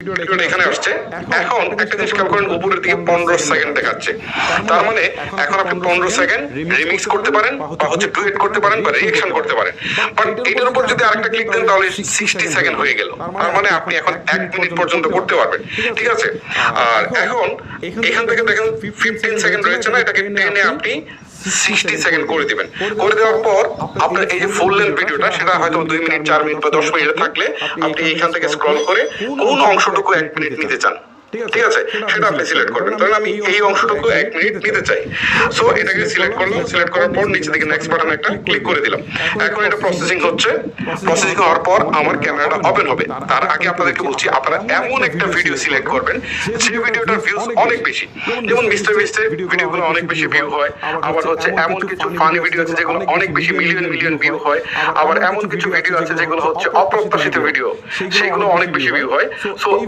ভিডিওটা এখানে আসছে। এখন একটা জিনিস খেয়াল করেন, উপরের দিকে 15 সেকেন্ড দেখাচ্ছে। তার মানে এখন আপনি 15 সেকেন্ড রিমিক্স করতে পারেন বা হচ্ছে ডুয়েট করতে পারেন বা রিঅ্যাকশন করতে পারেন। বাট এটার উপর যদি আরেকটা ক্লিক দেন তাহলে 60 সেকেন্ড হয়ে গেল। তার মানে আপনি এখন 1 মিনিট পর্যন্ত করতে পারবেন। ঠিক আছে? আর এখন এখান থেকে দেখেন 15 সেকেন্ড রয়েছে না, এটাকে টেনে আপনি 60 সেকেন্ড করে দিবেন। করে দেওয়ার পর আপনার এই যে ফুল লেন্থ ভিডিওটা, সেটা হয়তো 2 মিনিট 4 মিনিট বা 10 মিনিট থাকলে আপনি এইখান থেকে স্ক্রল করে কোন অংশটুকু 1 মিনিট নিতে চান, ঠিক আছে, সেটা আপনি সিলেক্ট করবেন। ধরেন আমি এই অংশটুকু 1 মিনিট নিতে চাই, সো এটাকে সিলেক্ট করলাম। সিলেক্ট করার পর নিচে দিকে নেক্সট বাটন একটা ক্লিক করে দিলাম। এখন এটা প্রসেসিং হচ্ছে। প্রসেসিং হওয়ার পর আমার ক্যামেরাটা ওপেন হবে। তার আগে আপনাদেরকে বলছি, আপনারা এমন একটা ভিডিও সিলেক্ট করবেন যে ভিডিওটার ভিউজ অনেক বেশি। যেমন মিস্টার বিস্টের ভিডিওগুলো অনেক বেশি ভিউ হয়। আবার হচ্ছে এমন কিছু ফানি ভিডিও আছে যেগুলো অনেক বেশি মিলিয়ন মিলিয়ন ভিউ হয়। আবার এমন কিছু ভিডিও আছে যেগুলো হচ্ছে অপ্রত্যাশিত ভিডিও, সেগুলো অনেক বেশি ভিউ হয়। সো